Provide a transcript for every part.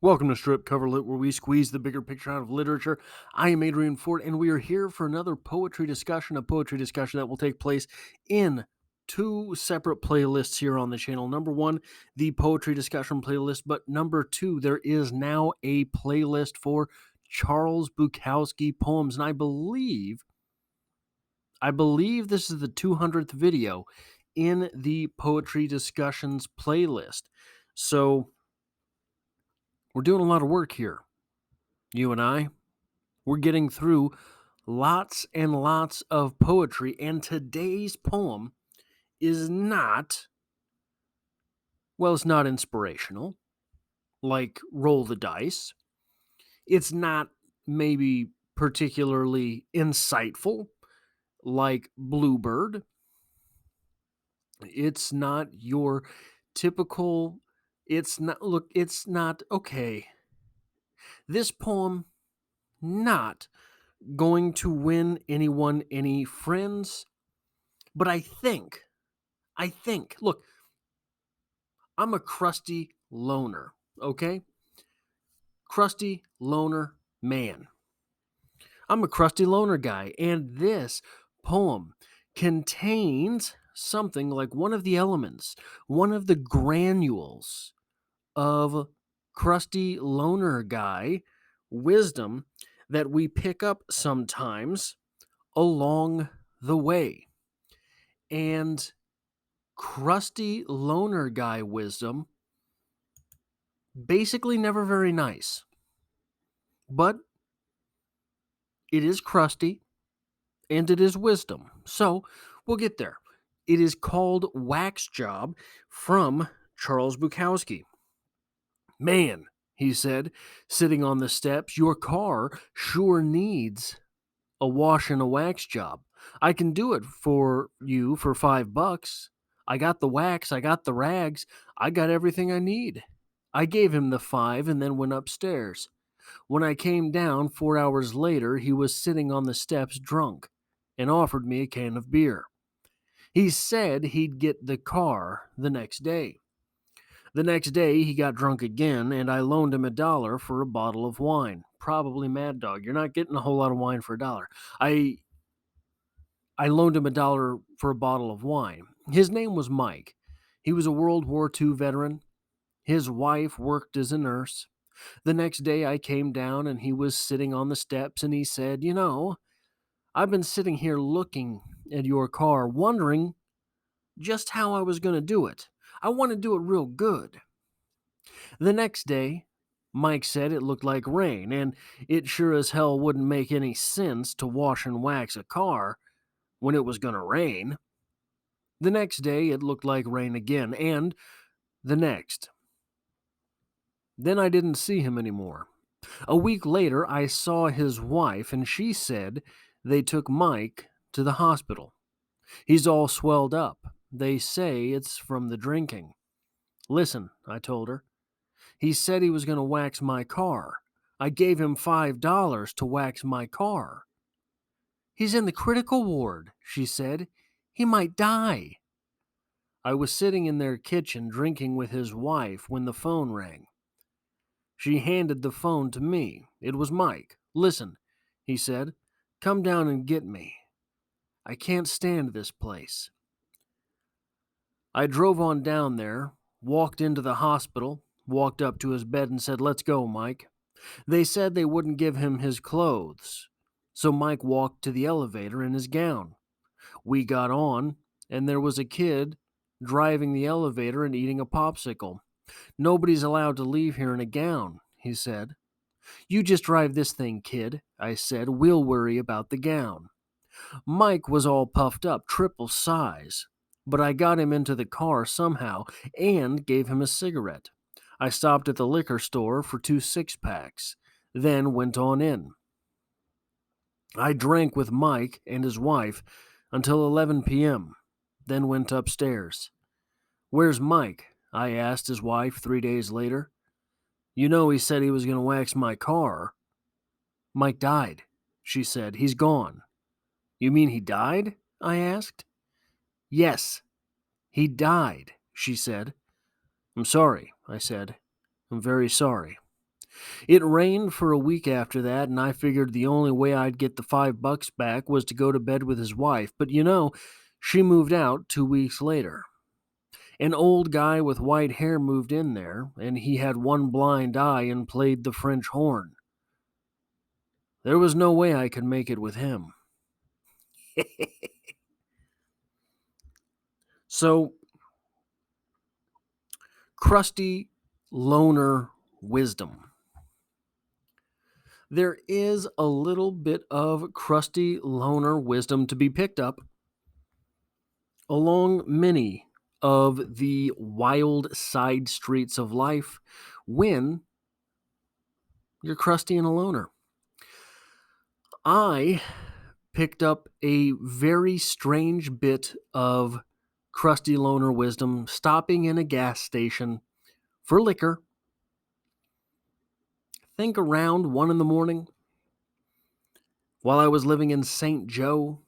Welcome to Strip Cover Lit, where we squeeze the bigger picture out of literature. I am Adrian Ford, and we are here for another poetry discussion, a poetry discussion that will take place in two separate playlists here on the channel. Number one, the poetry discussion playlist, but number two, there is now a playlist for Charles Bukowski poems, and I believe this is the 200th video in the poetry discussions playlist. So we're doing a lot of work here. You and I, we're getting through lots and lots of poetry, and today's poem is not, well, it's not inspirational, like Roll the Dice. It's not maybe particularly insightful, like Bluebird. It's not your typical, it's not, okay. This poem, not going to win anyone any friends. But look, I'm a crusty loner, okay? Crusty loner man. I'm a crusty loner guy, and this poem contains something like one of the elements, one of the granules of crusty loner guy wisdom that we pick up sometimes along the way. And crusty loner guy wisdom, basically never very nice. But it is crusty and it is wisdom. So we'll get there. It is called Wax Job from Charles Bukowski. Man, he said, sitting on the steps, your car sure needs a wash and a wax job. I can do it for you for $5. I got the wax, I got the rags, I got everything I need. I gave him the 5 and then went upstairs. When I came down 4 hours later, he was sitting on the steps drunk and offered me a can of beer. He said he'd get the car the next day. The next day, he got drunk again, and I loaned him $1 for a bottle of wine. Probably Mad Dog. You're not getting a whole lot of wine for $1. I loaned him $1 for a bottle of wine. His name was Mike. He was a World War II veteran. His wife worked as a nurse. The next day I came down and he was sitting on the steps and he said, "You know, I've been sitting here looking at your car, wondering just how I was going to do it. I want to do it real good." The next day, Mike said it looked like rain, and it sure as hell wouldn't make any sense to wash and wax a car when it was going to rain. The next day, it looked like rain again, and the next. Then I didn't see him anymore. A week later, I saw his wife, and she said they took Mike to the hospital. He's all swelled up. They say it's from the drinking. "Listen," I told her. "He said he was going to wax my car. I gave him $5 to wax my car." "He's in the critical ward," she said. "He might die." I was sitting in their kitchen drinking with his wife when the phone rang. She handed the phone to me. It was Mike. "Listen," he said. "Come down and get me. I can't stand this place." I drove on down there, walked into the hospital, walked up to his bed and said, "Let's go, Mike." They said they wouldn't give him his clothes. So Mike walked to the elevator in his gown. We got on, and there was a kid driving the elevator and eating a popsicle. "Nobody's allowed to leave here in a gown," he said. "You just drive this thing, kid," I said. "We'll worry about the gown." Mike was all puffed up, triple size, but I got him into the car somehow and gave him a cigarette. I stopped at the liquor store for 2 6-packs, then went on in. I drank with Mike and his wife until 11 p.m., then went upstairs. "Where's Mike?" I asked his wife 3 days later. "You know, he said he was going to wax my car." "Mike died," she said. "He's gone." "You mean he died?" I asked. "Yes, he died," she said. "I'm sorry," I said. "I'm very sorry." It rained for a week after that, and I figured the only way I'd get the $5 back was to go to bed with his wife. But she moved out 2 weeks later. An old guy with white hair moved in there, and he had one blind eye and played the French horn. There was no way I could make it with him. So, crusty loner wisdom. There is a little bit of crusty loner wisdom to be picked up along many of the wild side streets of life when you're crusty and a loner. I picked up a very strange bit of crusty loner wisdom stopping in a gas station for liquor. Think around 1 in the morning while I was living in St. Joe.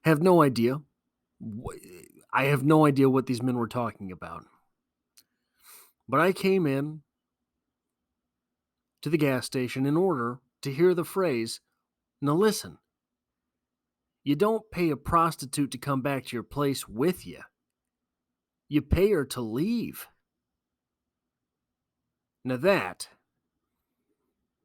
Have no idea. I have no idea what these men were talking about. But I came in to the gas station in order to hear the phrase, "Now listen, you don't pay a prostitute to come back to your place with you. You pay her to leave." Now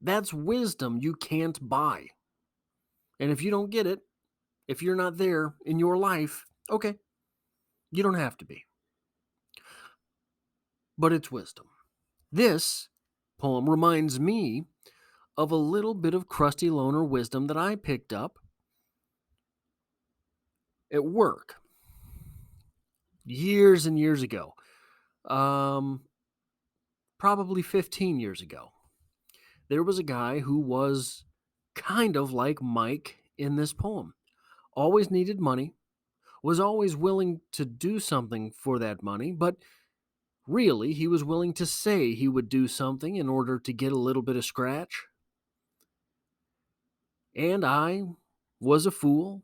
that's wisdom you can't buy. And if you don't get it, if you're not there in your life, okay, you don't have to be. But it's wisdom. This poem reminds me of a little bit of crusty loner wisdom that I picked up at work years and years ago. Probably 15 years ago. There was a guy who was kind of like Mike in this poem. Always needed money, was always willing to do something for that money, but really he was willing to say he would do something in order to get a little bit of scratch. And I was a fool.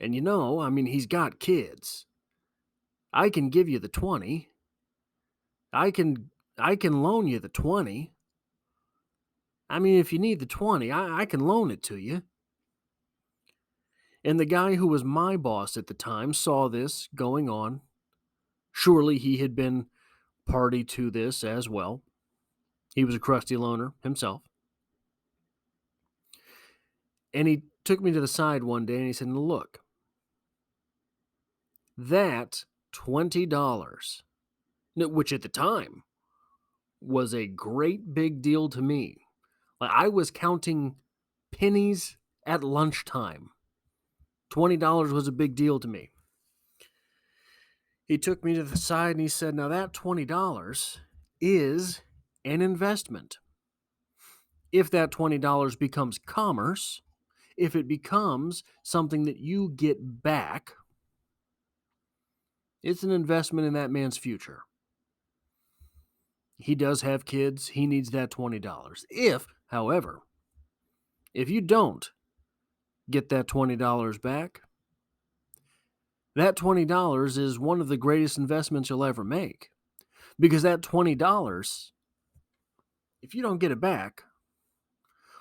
And he's got kids. I can give you the 20. I can loan you the 20. If you need the 20, I can loan it to you. And the guy who was my boss at the time saw this going on. Surely he had been party to this as well. He was a crusty loner himself. And he took me to the side one day and he said, "Look, that $20, which at the time was a great big deal to me. Like I was counting pennies at lunchtime. $20 was a big deal to me." He took me to the side and he said, "Now that $20 is an investment. If that $20 becomes commerce, if it becomes something that you get back, it's an investment in that man's future. He does have kids. He needs that $20. However, if you don't get that $20 back, that $20 is one of the greatest investments you'll ever make. Because that $20, if you don't get it back,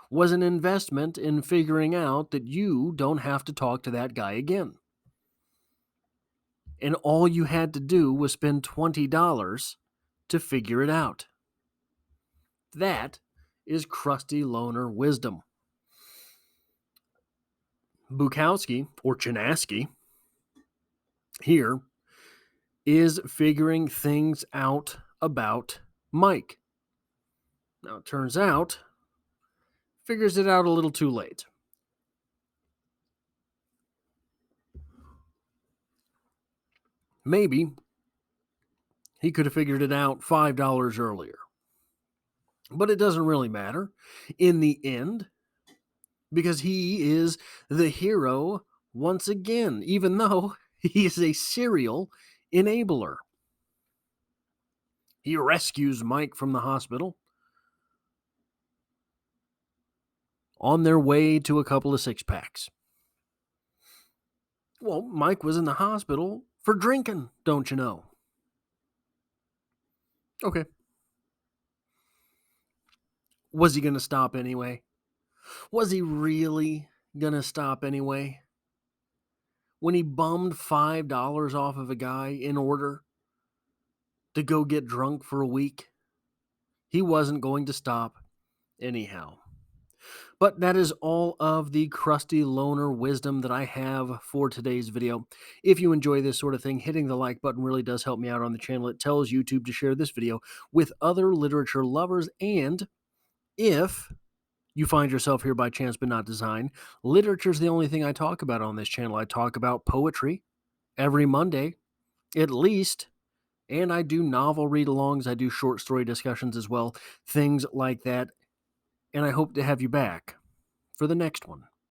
was an investment in figuring out that you don't have to talk to that guy again. And all you had to do was spend $20 to figure it out." That is crusty loner wisdom. Bukowski, or Chinaski, here is figuring things out about Mike. Now, it turns out, figures it out a little too late. Maybe he could have figured it out $5 earlier. But it doesn't really matter in the end, because he is the hero once again, even though he is a serial enabler. He rescues Mike from the hospital on their way to a couple of six-packs. Well, Mike was in the hospital for drinking, don't you know? Okay. Was he going to stop anyway? Was he really going to stop anyway? When he bummed $5 off of a guy in order to go get drunk for a week, he wasn't going to stop anyhow. But that is all of the crusty loner wisdom that I have for today's video. If you enjoy this sort of thing, hitting the like button really does help me out on the channel. It tells YouTube to share this video with other literature lovers. And if you find yourself here by chance but not design, literature is the only thing I talk about on this channel. I talk about poetry every Monday, at least. And I do novel read-alongs. I do short story discussions as well, things like that. And I hope to have you back for the next one.